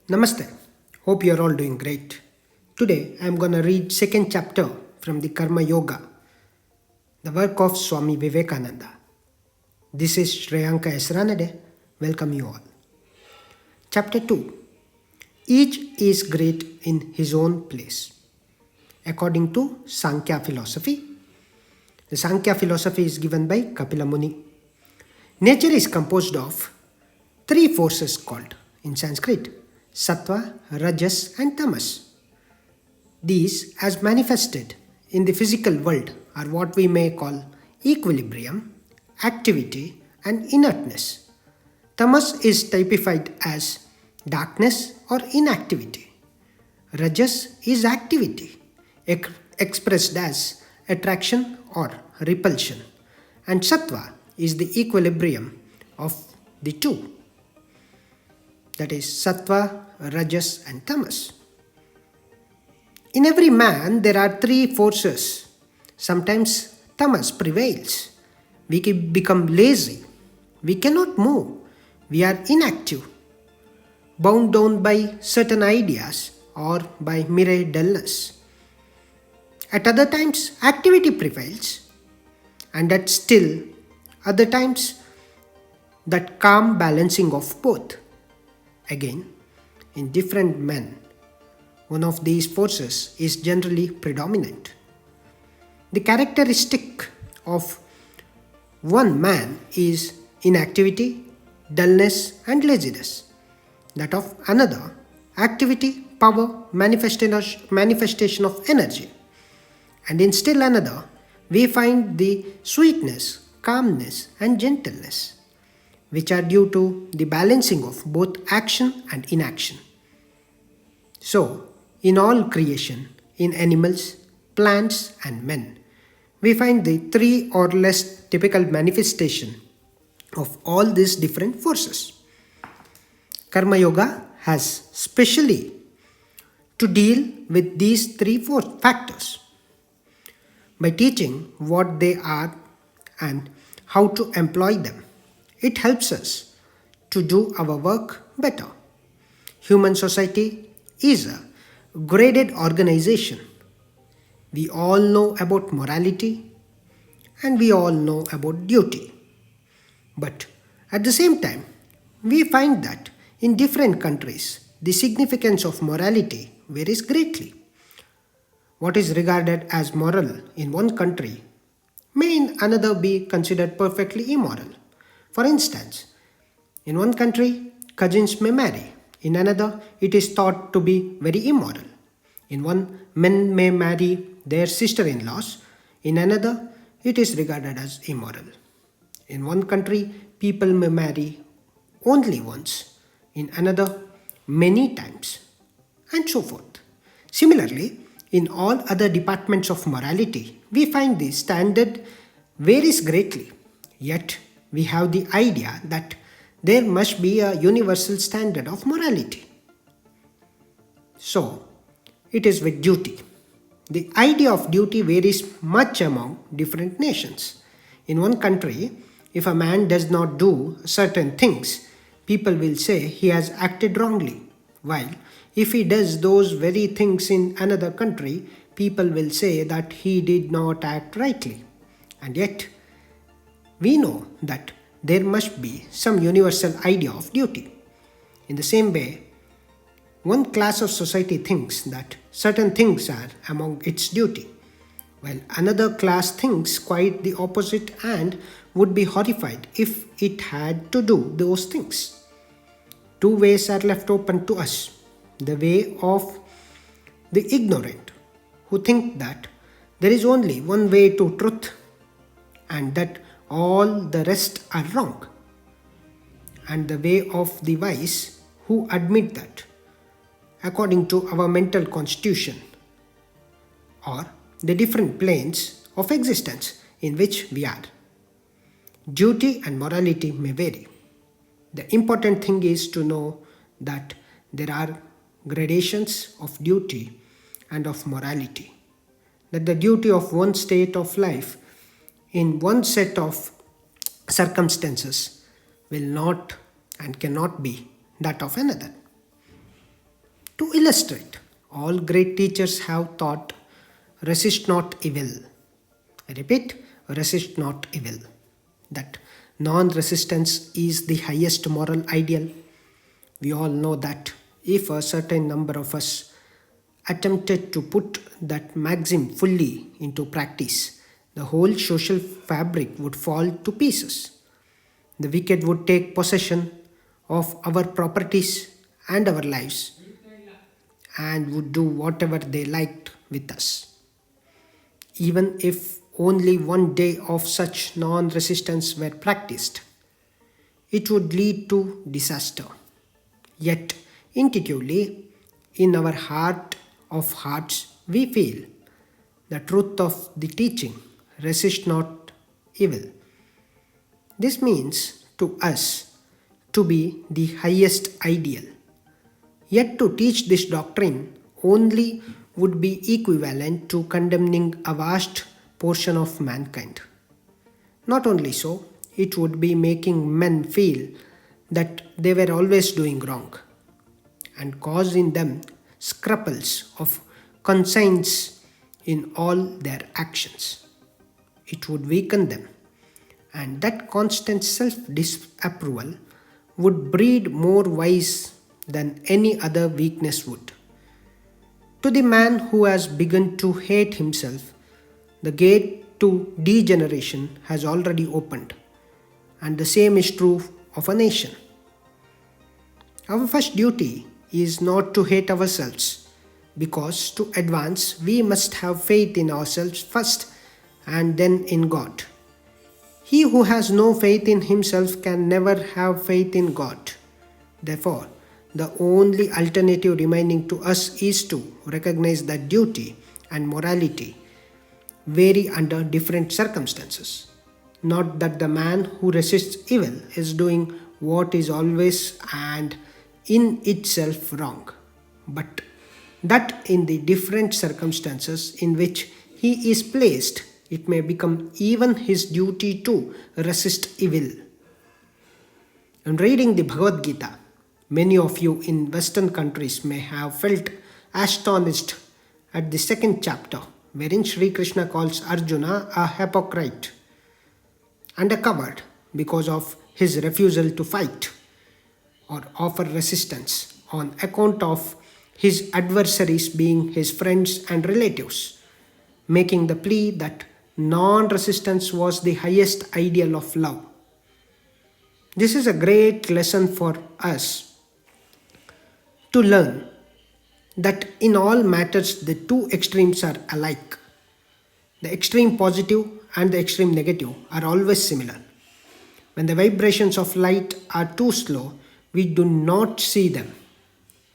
Namaste. Hope you're all doing great. Today I'm going to read second chapter from the Karma Yoga, the work of Swami Vivekananda. This is Shreyanka Esranade. Welcome you all. Chapter 2. Each is great in his own place. According to Sankhya philosophy, the Sankhya philosophy is given by Kapila Muni. Nature is composed of three forces called, in Sanskrit, Sattva, Rajas and Tamas. These, as manifested in the physical world, are what we may call equilibrium, activity and inertness. Tamas is typified as darkness or inactivity. Rajas is activity, expressed as attraction or repulsion. And Sattva is the equilibrium of the two. That is Sattva, Rajas and Tamas. In every man there are three forces. Sometimes Tamas prevails. We become lazy. We cannot move. We are inactive, bound down by certain ideas or by mere dullness. At other times, activity prevails, and at still other times, that calm balancing of both. Again, in different men, one of these forces is generally predominant. The characteristic of one man is inactivity, dullness, and laziness. That of another, activity, power, manifestation of energy. And in still another, we find the sweetness, calmness, and gentleness, which are due to the balancing of both action and inaction. So, in all creation, in animals, plants, and men, we find the three or less typical manifestation of all these different forces. Karma Yoga has specially to deal with these three factors by teaching what they are and how to employ them. It helps us to do our work better. Human society is a graded organization. We all know about morality and we all know about duty. But at the same time, we find that in different countries, the significance of morality varies greatly. What is regarded as moral in one country may in another be considered perfectly immoral. For instance, in one country, cousins may marry. In another, it is thought to be very immoral. In one, men may marry their sister-in-laws. In another, it is regarded as immoral. In one country, people may marry only once. In another, many times, and so forth. Similarly, in all other departments of morality, we find the standard varies greatly. Yet, we have the idea that there must be a universal standard of morality. So, it is with duty. The idea of duty varies much among different nations. In one country, if a man does not do certain things, people will say he has acted wrongly. While if he does those very things in another country, people will say that he did not act rightly. And yet, we know that there must be some universal idea of duty. In the same way, one class of society thinks that certain things are among its duty, while another class thinks quite the opposite and would be horrified if it had to do those things. Two ways are left open to us. The way of the ignorant, who think that there is only one way to truth and that all the rest are wrong. And the way of the wise, who admit that, according to our mental constitution, or the different planes of existence in which we are. Duty and morality may vary. The important thing is to know that there are gradations of duty and of morality. That the duty of one state of life in one set of circumstances will not and cannot be that of another. To illustrate, all great teachers have taught resist not evil. I repeat, resist not evil. That non resistance is the highest moral ideal. We all know that if a certain number of us attempted to put that maxim fully into practice, the whole social fabric would fall to pieces. The wicked would take possession of our properties and our lives and would do whatever they liked with us. Even if only one day of such non resistance were practiced, it would lead to disaster. Yet, intuitively, in our heart of hearts, we feel the truth of the teaching resist not evil. This means to us to be the highest ideal. Yet, to teach this doctrine only would be equivalent to condemning a vast portion of mankind. Not only so, it would be making men feel that they were always doing wrong and causing them scruples of conscience in all their actions. It would weaken them, and that constant self disapproval would breed more vice than any other weakness would. To the man who has begun to hate himself, the gate to degeneration has already opened, and the same is true of a nation. Our first duty is not to hate ourselves, because to advance we must have faith in ourselves first and then in God. He who has no faith in himself can never have faith in God. Therefore, the only alternative remaining to us is to recognize that duty and morality vary under different circumstances. Not that the man who resists evil is doing what is always and in itself wrong, but that in the different circumstances in which he is placed, it may become even his duty to resist evil. In reading the Bhagavad Gita, many of you in Western countries may have felt astonished at the second chapter, wherein Sri Krishna calls Arjuna a hypocrite and a coward because of his refusal to fight or offer resistance on account of his adversaries being his friends and relatives, making the plea that non resistance was the highest ideal of love. This is a great lesson for us to learn that in all matters the two extremes are alike. The extreme positive and the extreme negative are always similar. When the vibrations of light are too slow, we do not see them,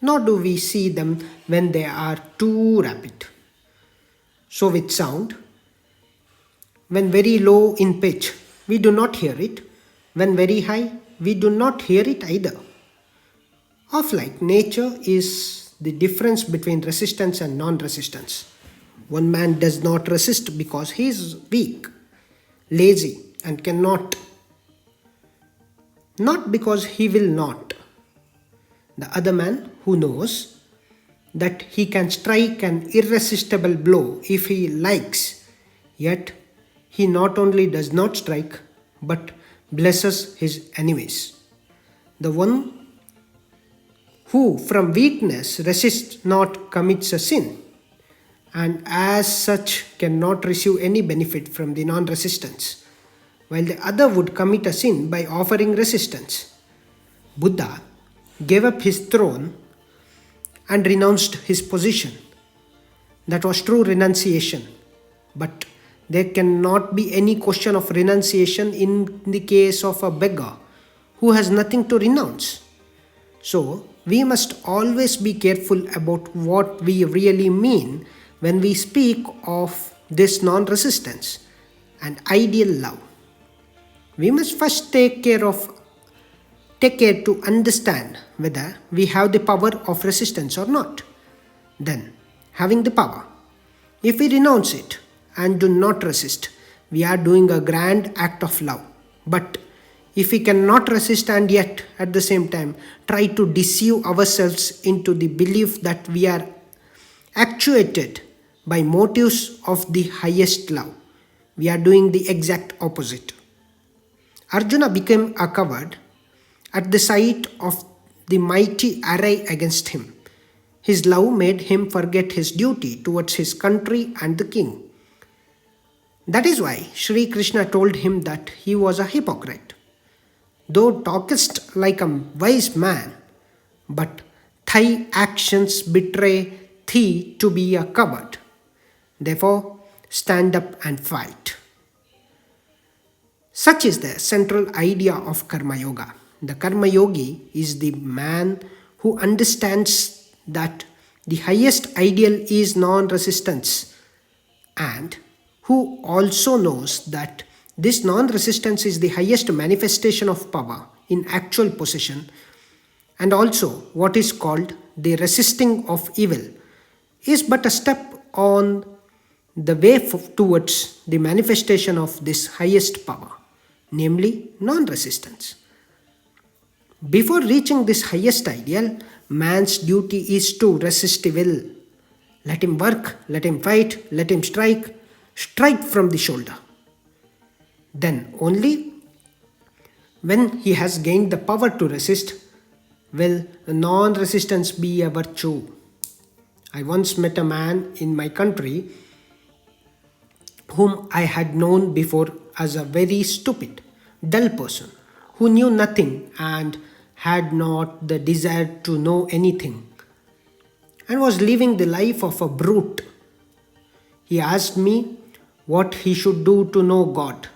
nor do we see them when they are too rapid. So, with sound, when very low in pitch, we do not hear it. When very high, we do not hear it either. Of like nature is the difference between resistance and non resistance. One man does not resist because he is weak, lazy, and cannot, not because he will not. The other man who knows that he can strike an irresistible blow if he likes, yet he not only does not strike but blesses his enemies. The one who from weakness resists not commits a sin, and as such cannot receive any benefit from the non resistance, while the other would commit a sin by offering resistance. Buddha gave up his throne and renounced his position. That was true renunciation, but there cannot be any question of renunciation in the case of a beggar who has nothing to renounce. So, we must always be careful about what we really mean when we speak of this non resistance and ideal love. We must first take care to understand whether we have the power of resistance or not. Then, having the power, if we renounce it and do not resist, we are doing a grand act of love. But if we cannot resist and yet at the same time try to deceive ourselves into the belief that we are actuated by motives of the highest love, we are doing the exact opposite. Arjuna became a coward at the sight of the mighty array against him. His love made him forget his duty towards his country and the king. That is why Sri Krishna told him that he was a hypocrite. Thou talkest like a wise man, but thy actions betray thee to be a coward. Therefore, stand up and fight. Such is the central idea of Karma Yoga. The Karma Yogi is the man who understands that the highest ideal is non resistance and who also knows that this non resistance is the highest manifestation of power in actual possession, and also what is called the resisting of evil is but a step on the way towards the manifestation of this highest power, namely non resistance. Before reaching this highest ideal, man's duty is to resist evil. Let him work, let him fight, let him strike from the shoulder. Then only when he has gained the power to resist will non resistance be a virtue. I once met a man in my country whom I had known before as a very stupid, dull person who knew nothing and had not the desire to know anything and was living the life of a brute. He asked me what he should do to know God,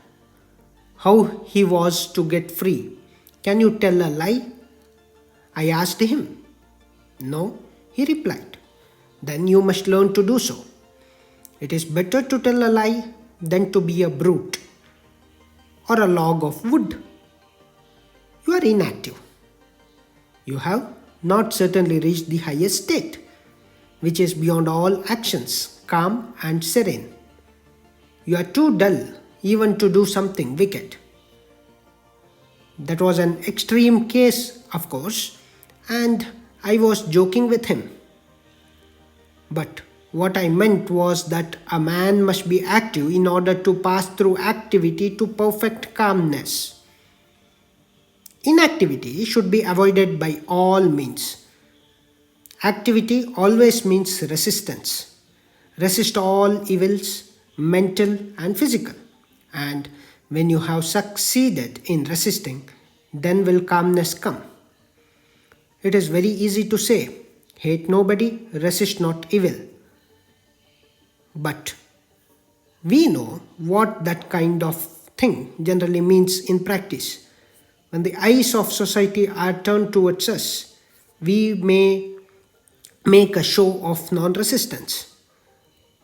how he was to get free. Can you tell a lie? I asked him. No, he replied. Then you must learn to do so. It is better to tell a lie than to be a brute or a log of wood. You are inactive. You have not certainly reached the highest state, which is beyond all actions, calm and serene. You are too dull even to do something wicked. That was an extreme case, of course, and I was joking with him. But what I meant was that a man must be active in order to pass through activity to perfect calmness. Inactivity should be avoided by all means. Activity always means resistance. Resist all evils, mental and physical. And when you have succeeded in resisting, then will calmness come. It is very easy to say, hate nobody, resist not evil. But we know what that kind of thing generally means in practice. When the eyes of society are turned towards us, we may make a show of non resistance.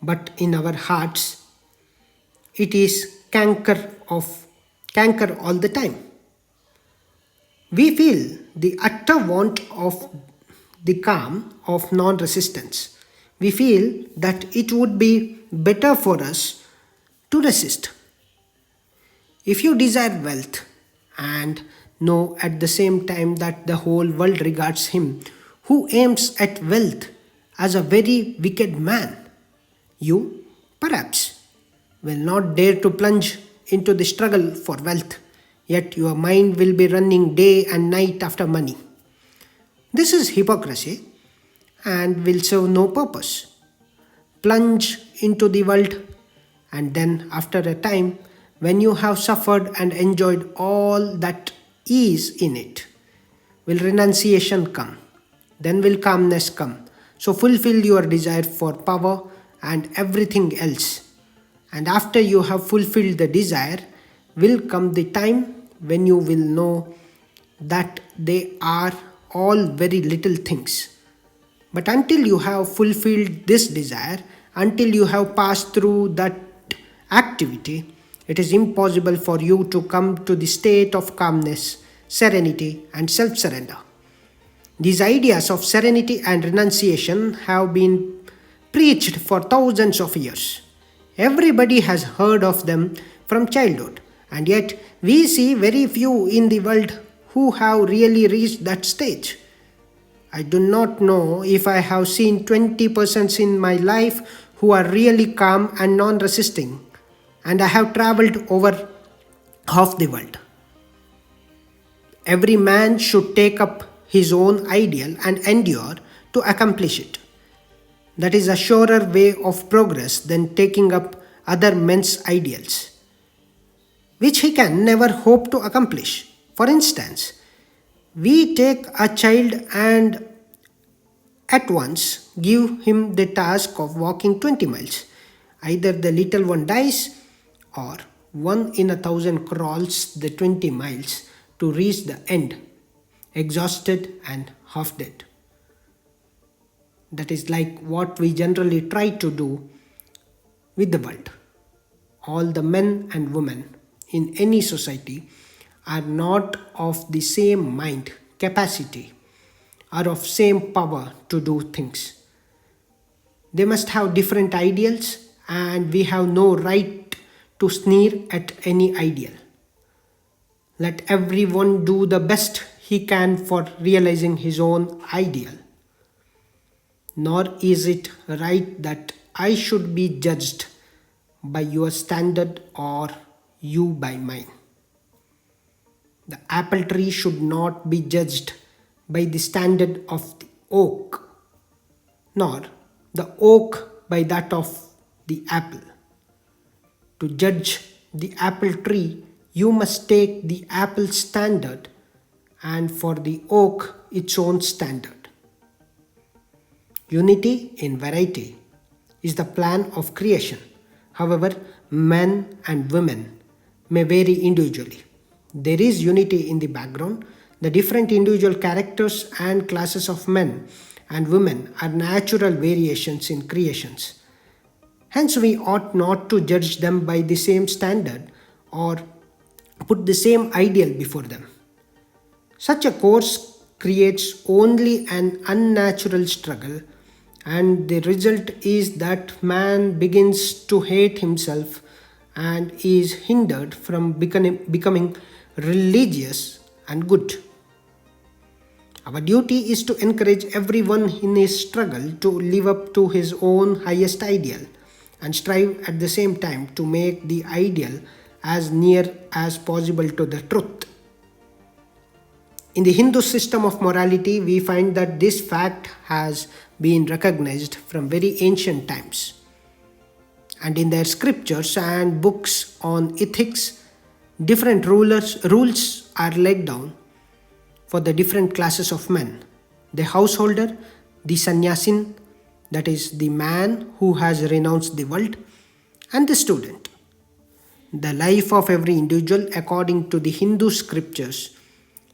But in our hearts, it is canker all the time. We feel the utter want of the calm of non resistance. We feel that it would be better for us to resist. If you desire wealth and know at the same time that the whole world regards him who aims at wealth as a very wicked man, you, perhaps, will not dare to plunge into the struggle for wealth, yet your mind will be running day and night after money. This is hypocrisy and will serve no purpose. Plunge into the world, and then, after a time, when you have suffered and enjoyed all that is in it, will renunciation come. Then will calmness come. So fulfill your desire for power and everything else. And after you have fulfilled the desire, will come the time when you will know that they are all very little things. But until you have fulfilled this desire, until you have passed through that activity, it is impossible for you to come to the state of calmness, serenity, and self surrender. These ideas of serenity and renunciation have been preached for thousands of years. Everybody has heard of them from childhood, and yet We see very few in the world who have really reached that stage. I do not know if I have seen 20 persons in my life who are really calm and non resisting, and I have traveled over half the world. Every man should take up his own ideal and endure to accomplish it. That is a surer way of progress than taking up other men's ideals, which he can never hope to accomplish. For instance, we take a child and at once give him the task of walking 20 miles. Either the little one dies or one in a thousand crawls the 20 miles to reach the end, exhausted and half dead. That is like what we generally try to do with the world. All the men and women in any society are not of the same mind capacity or of same power to do things. They must have different ideals, and we have no right to sneer at any ideal. Let everyone do the best he can for realizing his own ideal. Nor is it right that I should be judged by your standard or you by mine. The apple tree should not be judged by the standard of the oak, nor the oak by that of the apple. To judge the apple tree, you must take the apple standard and for the oak its own standard. Unity in variety is the plan of creation. However, men and women may vary individually. There is unity in the background. The different individual characters and classes of men and women are natural variations in creations. Hence, we ought not to judge them by the same standard or put the same ideal before them. Such a course creates only an unnatural struggle, and the result is that man begins to hate himself and is hindered from becoming religious and good. Our duty is to encourage everyone in his struggle to live up to his own highest ideal and strive at the same time to make the ideal as near as possible to the truth. In the Hindu system of morality, we find that this fact has been recognized from very ancient times. And in their scriptures and books on ethics, different rules are laid down for the different classes of men: the householder, the sannyasin, that is, the man who has renounced the world, and the student. The life of every individual, according to the Hindu scriptures,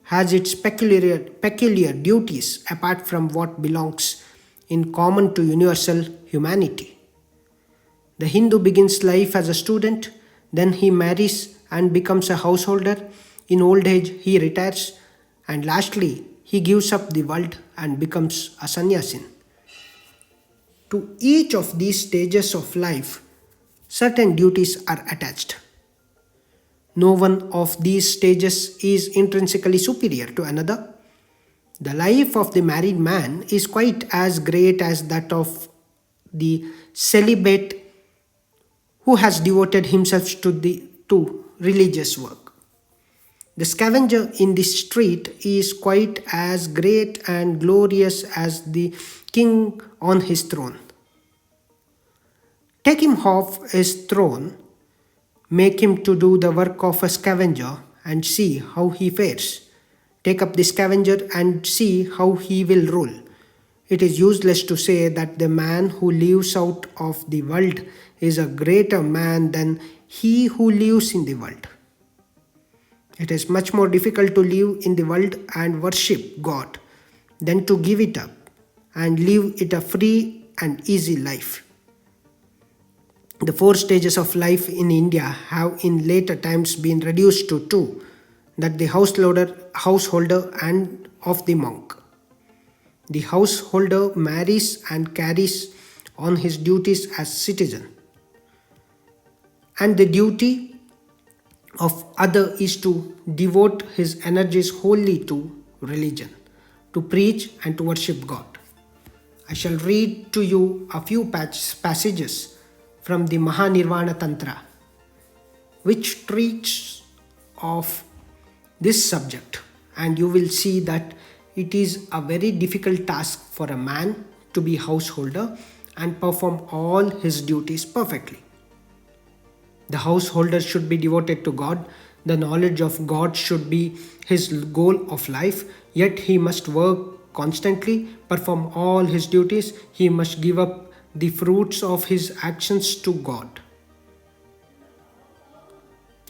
has its peculiar duties apart from what belongs in common to universal humanity. The Hindu begins life as a student, then he marries and becomes a householder. In old age, he retires, and lastly, he gives up the world and becomes a sannyasin. To each of these stages of life, certain duties are attached. No one of these stages is intrinsically superior to another. The life of the married man is quite as great as that of the celibate who has devoted himself to religious work. The scavenger in the street is quite as great and glorious as the king on his throne. Take him off his throne, make him to do the work of a scavenger, and see how he fares. Take up the scavenger and see how he will rule. It is useless to say that the man who lives out of the world is a greater man than he who lives in the world. It is much more difficult to live in the world and worship God than to give it up and live it a free and easy life. The 4 stages of life in India have in later times been reduced to 2, that the householder and of the monk. The householder marries and carries on his duties as citizen, and the duty of other is to devote his energies wholly to religion, to preach and to worship God. I shall read to you a few passages from the Mahanirvana Tantra, which treats of this subject, and you will see that it is a very difficult task for a man to be householder and perform all his duties perfectly. The householder should be devoted to God. The knowledge of God should be his goal of life, yet he must work constantly, perform all his duties. He must give up the fruits of his actions to God.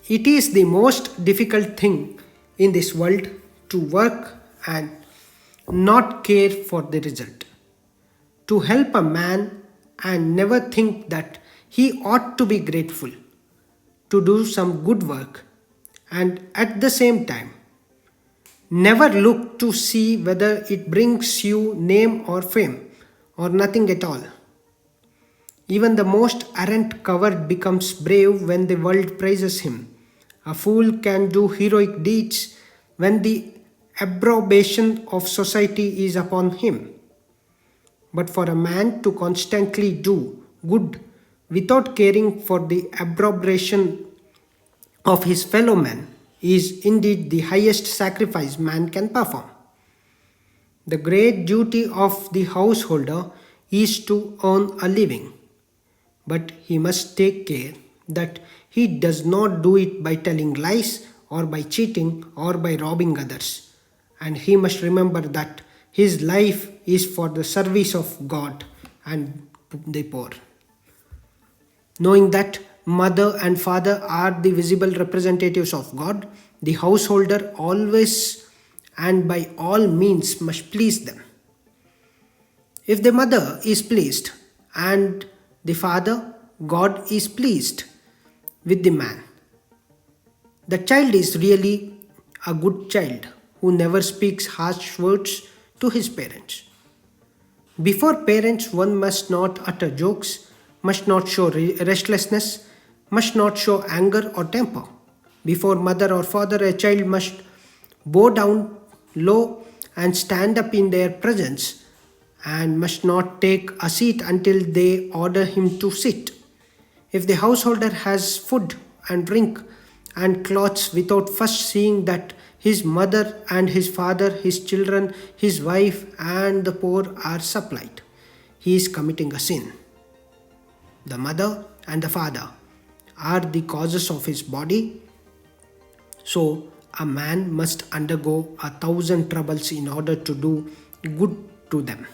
It is the most difficult thing in this world to work and not care for the result. To help a man and never think that he ought to be grateful, to do some good work, and at the same time, never look to see whether it brings you name or fame or nothing at all. Even the most arrant coward becomes brave when the world praises him. A fool can do heroic deeds when the approbation of society is upon him. But for a man to constantly do good without caring for the approbation of his fellow men is indeed the highest sacrifice man can perform. The great duty of the householder is to earn a living, but he must take care that he does not do it by telling lies or by cheating or by robbing others. And he must remember that his life is for the service of God and the poor. Knowing that mother and father are the visible representatives of God, the householder always and by all means must please them. If the mother is pleased and the father, God is pleased with the man. The child is really a good child who never speaks harsh words to his parents. Before parents, one must not utter jokes, must not show restlessness, must not show anger or temper. Before mother or father, a child must bow down low and stand up in their presence and must not take a seat until they order him to sit. If the householder has food and drink and clothes without first seeing that his mother and his father, his children, his wife, and the poor are supplied, he is committing a sin. The mother and the father are the causes of his body, so a man must undergo 1,000 troubles in order to do good to them.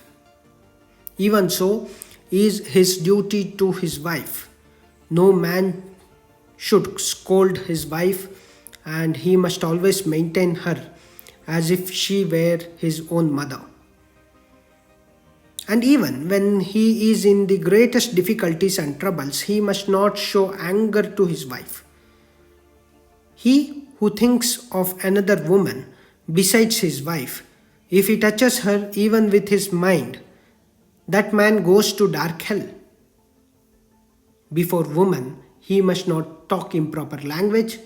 Even so is his duty to his wife. No man should scold his wife, and he must always maintain her as if she were his own mother. And even when he is in the greatest difficulties and troubles, he must not show anger to his wife. He who thinks of another woman besides his wife, if he touches her even with his mind, that man goes to dark hell. Before woman, he must not talk improper language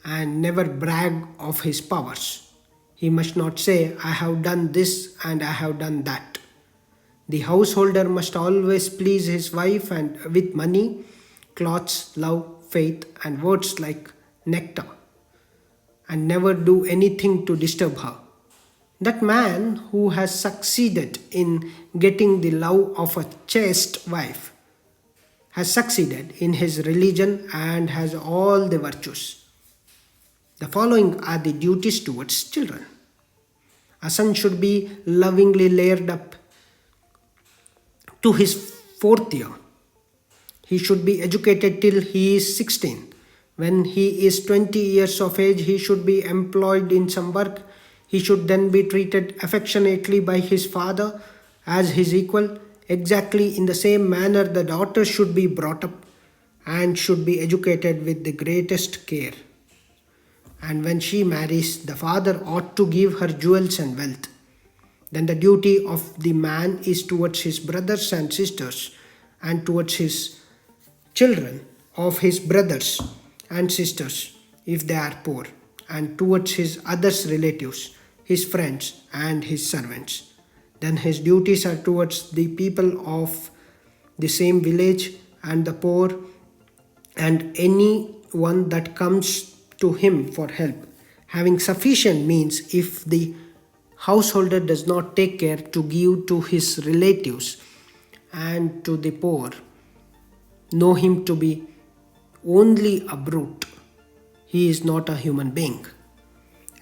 and never brag of his powers. He must not say, I have done this and I have done that. The householder must always please his wife and with money, clothes, love, faith, and words like nectar, and never do anything to disturb her. That man who has succeeded in getting the love of a chaste wife has succeeded in his religion and has all the virtues. The following are the duties towards children. A son should be lovingly layered up to his fourth year. He should be educated till he is 16. When he is 20 years of age, he should be employed in some work. He should then be treated affectionately by his father as his equal. Exactly in the same manner, the daughter should be brought up and should be educated with the greatest care. And when she marries, the father ought to give her jewels and wealth. Then the duty of the man is towards his brothers and sisters and towards his children of his brothers and sisters. if they are poor, and towards his others relatives, his friends, and his servants. Then his duties are towards the people of the same village and the poor and anyone that comes to him for help. Having sufficient means if the householder does not take care to give to his relatives and to the poor, know him to be only a brute. He is not a human being.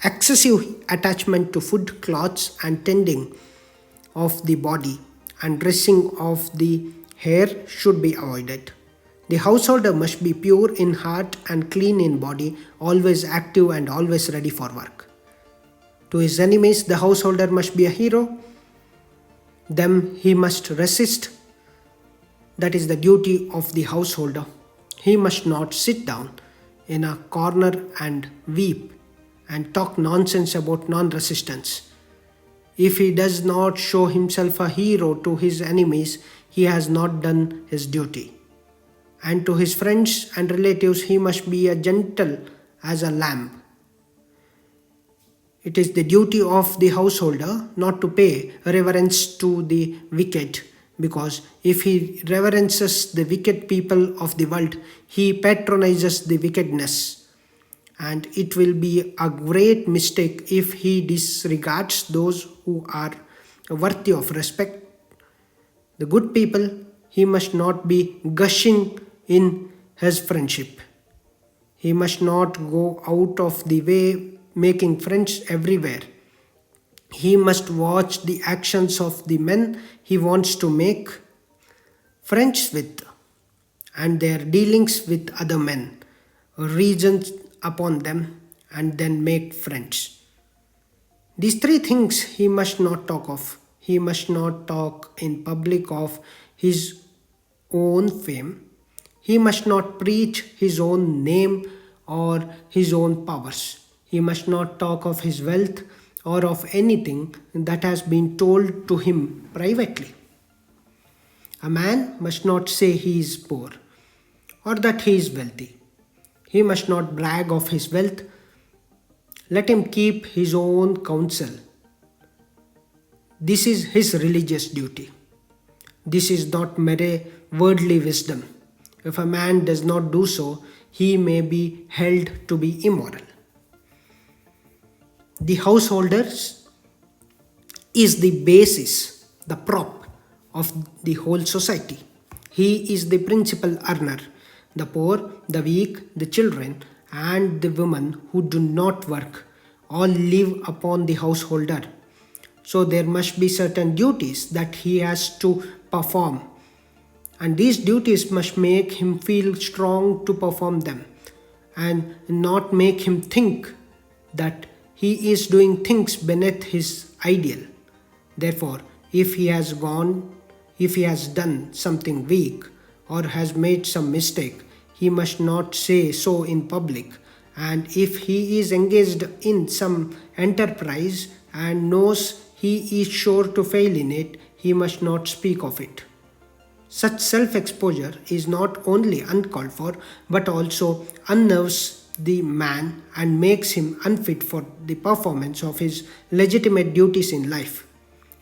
Excessive attachment to food, clothes, and tending of the body and dressing of the hair should be avoided. The householder must be pure in heart and clean in body, always active and always ready for work. To his enemies, the householder must be a hero. Them he must resist. That is the duty of the householder. He must not sit down in a corner and weep and talk nonsense about non resistance. If he does not show himself a hero to his enemies, he has not done his duty. And to his friends and relatives, he must be as gentle as a lamb. It is the duty of the householder not to pay reverence to the wicked, because if he reverences the wicked people of the world, he patronizes the wickedness. And it will be a great mistake if he disregards those who are worthy of respect. The good people, he must not be gushing in his friendship. He must not go out of the way making friends everywhere. He must watch the actions of the men he wants to make friends with and their dealings with other men, reason upon them, and then make friends. These three things he must not talk of. He must not talk in public of his own fame. He must not preach his own name or his own powers. He must not talk of his wealth or of anything that has been told to him privately. A man must not say he is poor or that he is wealthy. He must not brag of his wealth. Let him keep his own counsel. This is his religious duty. This is not mere worldly wisdom. If a man does not do so, he may be held to be immoral. The householders is the basis, the prop of the whole society. He is the principal earner. The poor, the weak, the children, and the women who do not work all live upon the householder. So there must be certain duties that he has to perform, and these duties must make him feel strong to perform them and not make him think that he is doing things beneath his ideal. Therefore, if he has done something weak or has made some mistake, he must not say so in public. And if he is engaged in some enterprise and knows he is sure to fail in it, he must not speak of it. Such self exposure is not only uncalled for but also unnerves the man and makes him unfit for the performance of his legitimate duties in life.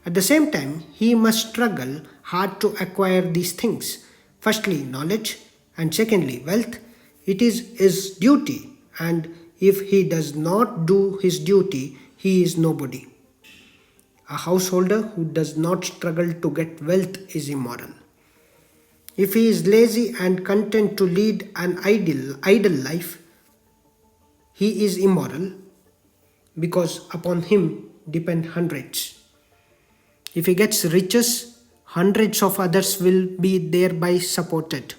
At the same time, he must struggle hard to acquire these things. Firstly, knowledge, and secondly, wealth. It is his duty, and if he does not do his duty, he is nobody. A householder who does not struggle to get wealth is immoral. If he is lazy and content to lead an idle life, he is immoral because upon him depend hundreds. If he gets riches, hundreds of others will be thereby supported.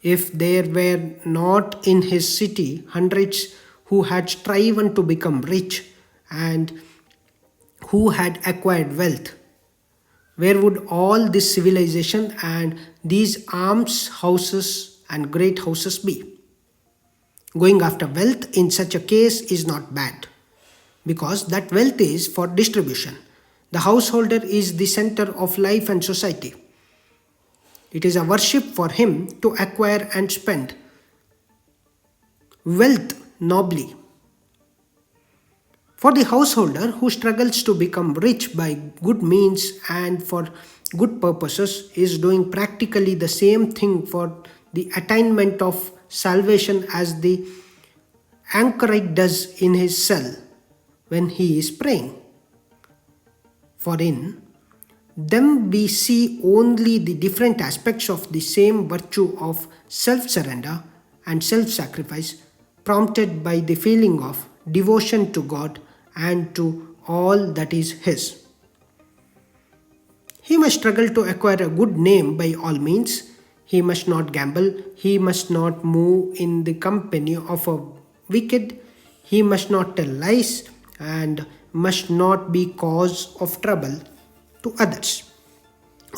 If there were not in his city hundreds who had striven to become rich and who had acquired wealth, where would all this civilization and these alms houses and great houses be? Going after wealth in such a case is not bad, because that wealth is for distribution. The householder is the center of life and society. It is a worship for him to acquire and spend. Wealth nobly. For the householder who struggles to become rich by good means and for good purposes is doing practically the same thing for the attainment of salvation as the anchorite does in his cell when he is praying. For in them we see only the different aspects of the same virtue of self surrender and self sacrifice, prompted by the feeling of devotion to God and to all that is His. He must struggle to acquire a good name by all means. He must not gamble. He must not move in the company of a wicked. He must not tell lies and must not be cause of trouble to others.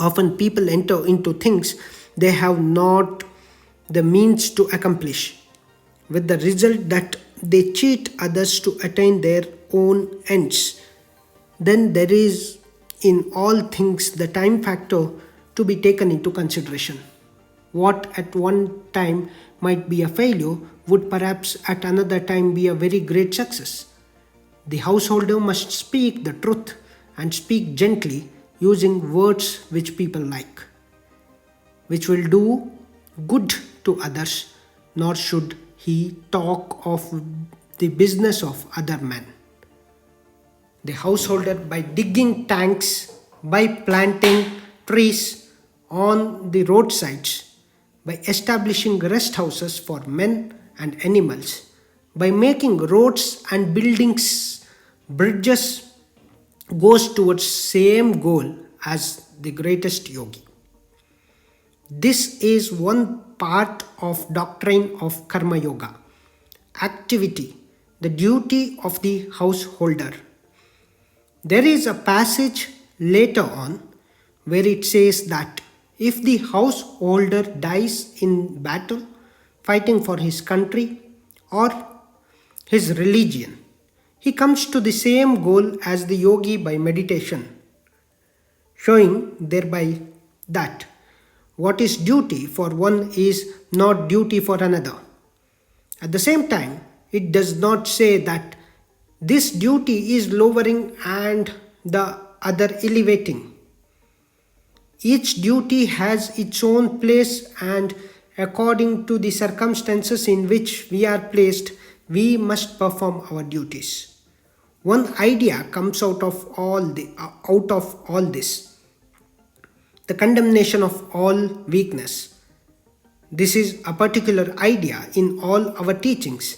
Often people enter into things they have not the means to accomplish, with the result that they cheat others to attain their own ends. Then there is in all things the time factor to be taken into consideration. What at one time might be a failure would perhaps at another time be a very great success. The householder must speak the truth and speak gently using words which people like, which will do good to others, nor should he talk of the business of other men. The householder, by digging tanks, by planting trees on the roadsides, by establishing rest houses for men and animals, by making roads and buildings, bridges, goes towards same goal as the greatest yogi. This is one part of doctrine of karma yoga. Activity, the duty of the householder. There is a passage later on where it says that if the householder dies in battle, fighting for his country or his religion, he comes to the same goal as the yogi by meditation, showing thereby that what is duty for one is not duty for another. At the same time, it does not say that this duty is lowering and the other elevating. Each duty has its own place, and according to the circumstances in which we are placed, we must perform our duties. One idea comes out of all this: the condemnation of all weakness. This is a particular idea in all our teachings,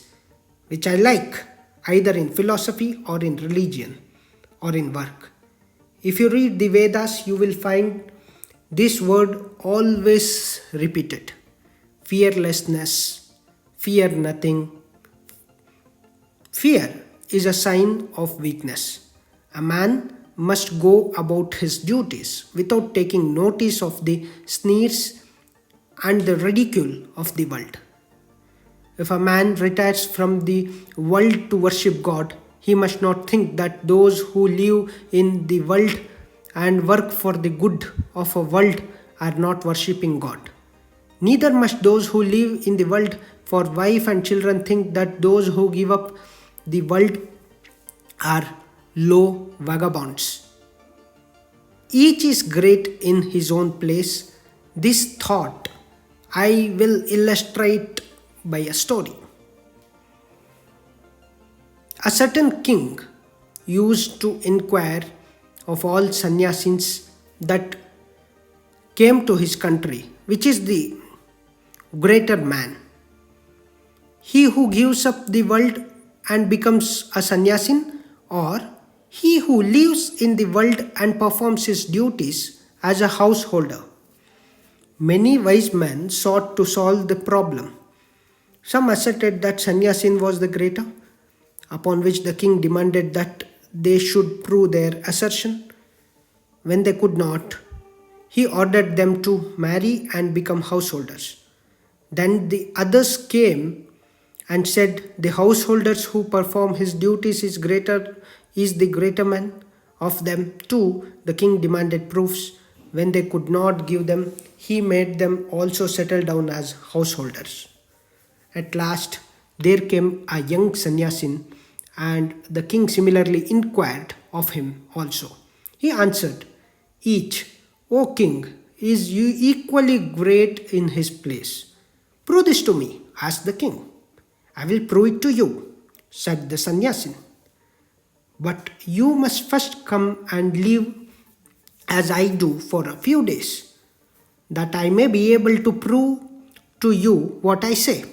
which I like, either in philosophy or in religion or in work. If you read the Vedas, you will find this word always repeated: fearlessness, fear nothing. Fear is a sign of weakness. A man must go about his duties without taking notice of the sneers and the ridicule of the world. If a man retires from the world to worship God, he must not think that those who live in the world and work for the good of a world are not worshipping God. Neither must those who live in the world for wife and children think that those who give up the world are low vagabonds. Each is great in his own place. This thought I will illustrate by a story. A certain king used to inquire of all sannyasins that came to his country, which is the greater man, he who gives up the world and becomes a sannyasin, or he who lives in the world and performs his duties as a householder. Many wise men sought to solve the problem. Some asserted that sannyasin was the greater, upon which the king demanded that they should prove their assertion. When they could not, he ordered them to marry and become householders. Then the others came and said, the householders who perform his duties is the greater man. Of them too the king demanded proofs. When they could not give them, he made them also settle down as householders. At last there came a young sannyasin, and the king similarly inquired of him also. He answered, each, O king, is you equally great in his place. Prove this to me, asked the king. I will prove it to you, said the sannyasin. But you must first come and live as I do for a few days, that I may be able to prove to you what I say.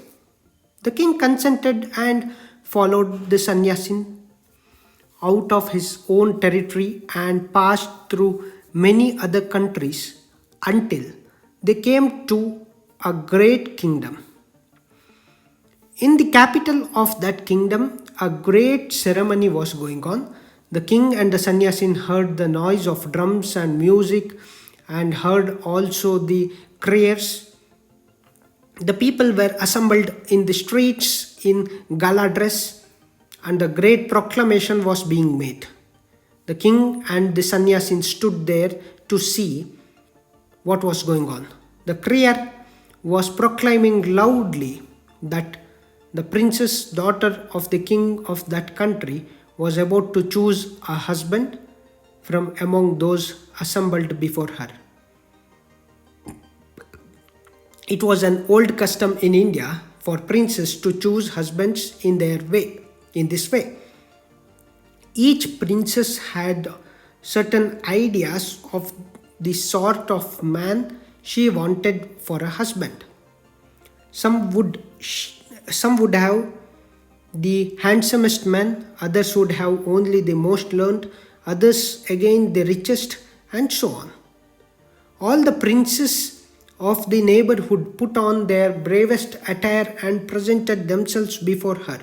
The king consented and followed the sannyasin out of his own territory and passed through many other countries until they came to a great kingdom. In the capital of that kingdom, a great ceremony was going on. The king and the sannyasin heard the noise of drums and music and heard also the prayers. The people were assembled in the streets in gala dress, and a great proclamation was being made. The king and the sannyasin stood there to see what was going on. The crier was proclaiming loudly that the princess, daughter of the king of that country, was about to choose a husband from among those assembled before her. It was an old custom in India for princes to choose husbands in this way. Each princess had certain ideas of the sort of man she wanted for a husband. Some would some would have the handsomest man, others would have only the most learned, others again the richest, and so on. All the princes of the neighborhood put on their bravest attire and presented themselves before her.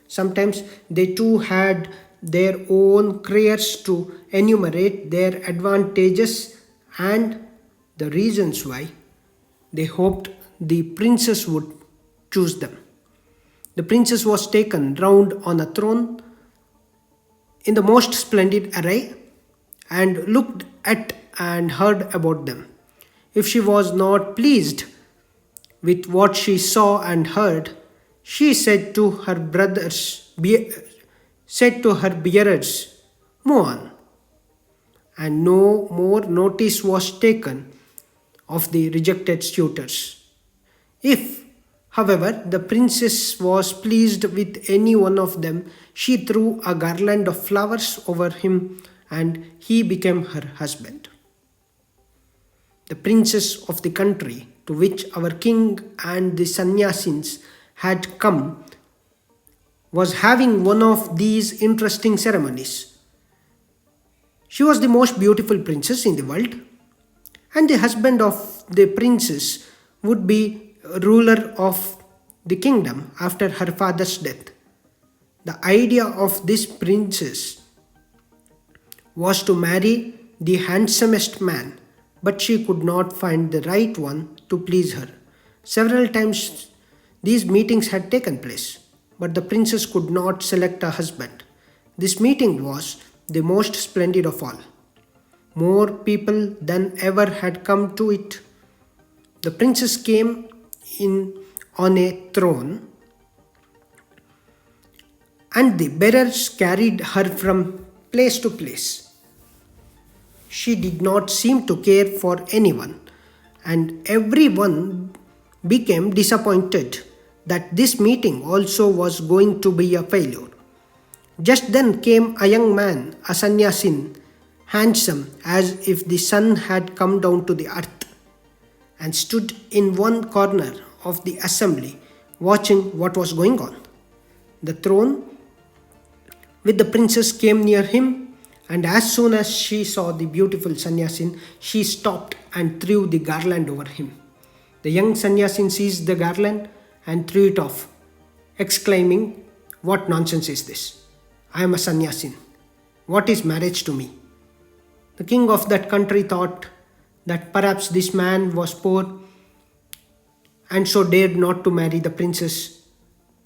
Sometimes they too had their own careers to enumerate their advantages and the reasons why they hoped the princess would choose them. The princess was taken round on a throne in the most splendid array and looked at and heard about them. If she was not pleased with what she saw and heard, she said to her bearers, "Move on," and no more notice was taken of the rejected suitors. If, however, the princess was pleased with any one of them, she threw a garland of flowers over him and he became her husband. The princess of the country to which our king and the sannyasins had come was having one of these interesting ceremonies. She was the most beautiful princess in the world, and the husband of the princess would be ruler of the kingdom after her father's death. The idea of this princess was to marry the handsomest man, but she could not find the right one to please her. Several times these meetings had taken place, but the princess could not select a husband. This meeting was the most splendid of all. More people than ever had come to it. The princess came in on a throne, and the bearers carried her from place to place. She did not seem to care for anyone, and everyone became disappointed that this meeting also was going to be a failure. Just then came a young man, a sannyasin, handsome as if the sun had come down to the earth, and stood in one corner of the assembly watching what was going on. The throne with the princess came near him, and as soon as she saw the beautiful sannyasin, she stopped and threw the garland over him. The young sannyasin seized the garland and threw it off, exclaiming, "What nonsense is this? I am a sannyasin. What is marriage to me?" The king of that country thought that perhaps this man was poor and so dared not to marry the princess,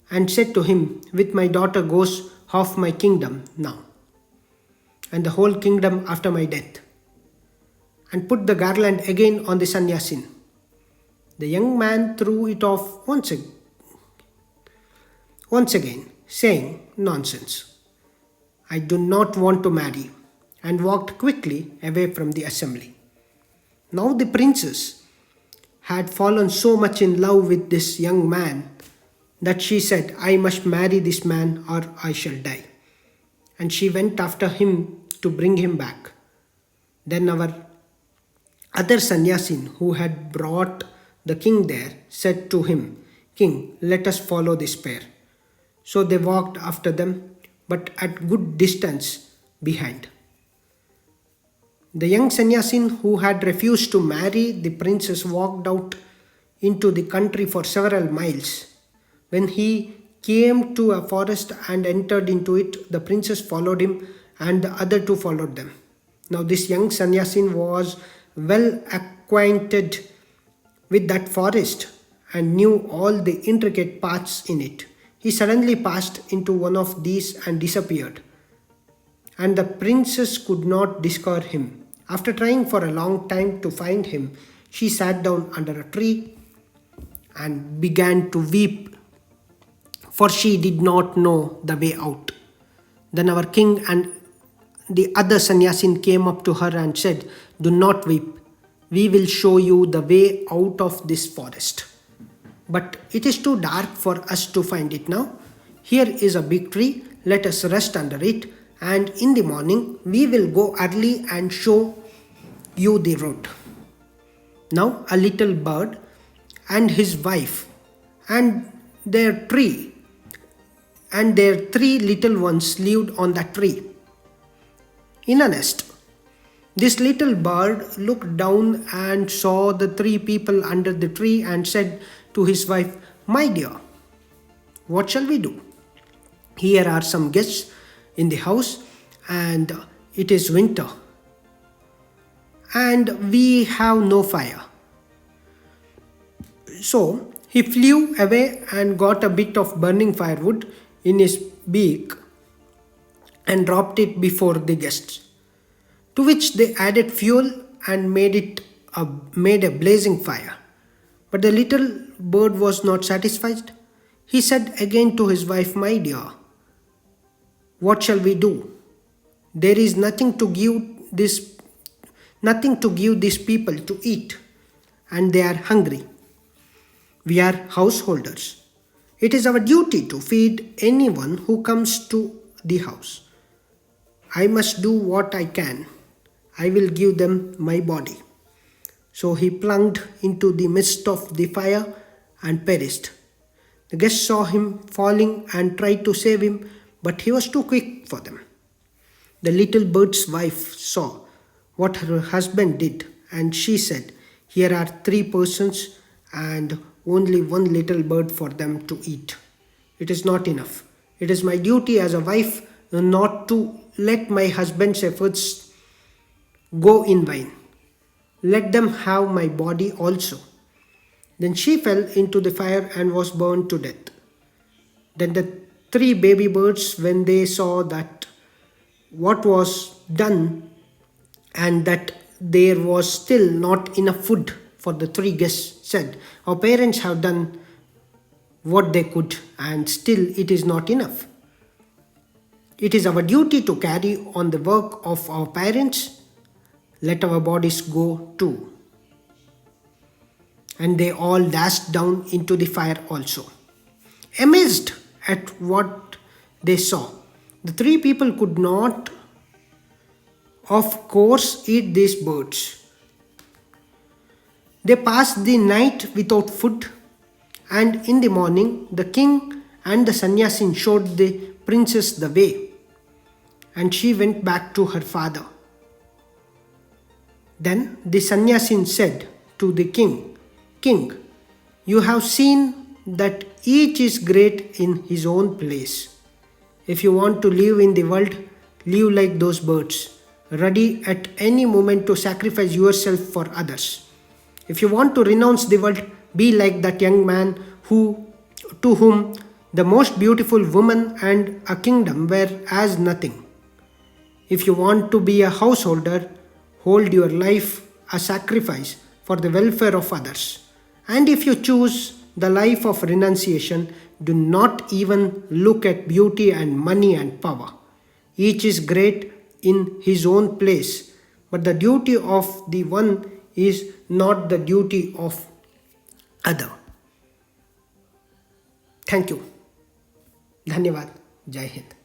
and said to him, "With my daughter goes half my kingdom now, and the whole kingdom after my death," and put the garland again on the sannyasin. The young man threw it off once again. once again, saying, "Nonsense. I do not want to marry," and walked quickly away from the assembly. Now the princess had fallen so much in love with this young man that she said, "I must marry this man or I shall die." And she went after him to bring him back. Then our other sannyasin who had brought the king there said to him, "King, let us follow this pair." So they walked after them, but at good distance behind. The young sannyasin who had refused to marry the princess walked out into the country for several miles. When he came to a forest and entered into it, the princess followed him and the other two followed them. Now, this young sannyasin was well acquainted with that forest and knew all the intricate paths in it. He suddenly passed into one of these and disappeared, and the princess could not discover him. After trying for a long time to find him, she sat down under a tree and began to weep, for she did not know the way out. Then our king and the other sannyasin came up to her and said, "Do not weep. We will show you the way out of this forest. But it is too dark for us to find it now. Here is a big tree. Let us rest under it, and in the morning we will go early and show you the road." Now a little bird and his wife and their tree and their three little ones lived on that tree in a nest. This little bird looked down and saw the three people under the tree and said to his wife, "My dear, what shall we do? Here are some guests in the house, and it is winter, and we have no fire." So he flew away and got a bit of burning firewood in his beak and dropped it before the guests, to which they added fuel and made a blazing fire. But the little bird was not satisfied. He said again to his wife, "My dear, what shall we do? There is nothing to give these people to eat, and they are hungry. We are householders. It is our duty to feed anyone who comes to the house. I must do what I can. I will give them my body." So he plunged into the midst of the fire and perished. The guests saw him falling and tried to save him, but he was too quick for them. The little bird's wife saw what her husband did, and she said, "Here are three persons and only one little bird for them to eat. It is not enough. It is my duty as a wife not to let my husband's efforts go in vain. Let them have my body also." Then she fell into the fire and was burned to death. Then the three baby birds, when they saw that what was done and that there was still not enough food for the three guests, said, "Our parents have done what they could, and still it is not enough. It is our duty to carry on the work of our parents. Let our bodies go too." And they all dashed down into the fire also. Amazed at what they saw, the three people could not, of course, eat these birds. They passed the night without food, and in the morning the king and the sannyasin showed the princess the way, and she went back to her father. Then the sannyasin said to the king, "King, you have seen that each is great in his own place. If you want to live in the world, live like those birds, ready at any moment to sacrifice yourself for others. If you want to renounce the world, be like that young man to whom the most beautiful woman and a kingdom were as nothing. If you want to be a householder, hold your life a sacrifice for the welfare of others. And if you choose the life of renunciation, do not even look at beauty and money and power. Each is great in his own place, but the duty of the one is not the duty of other. Thank you. धन्यवाद. जय हिंद.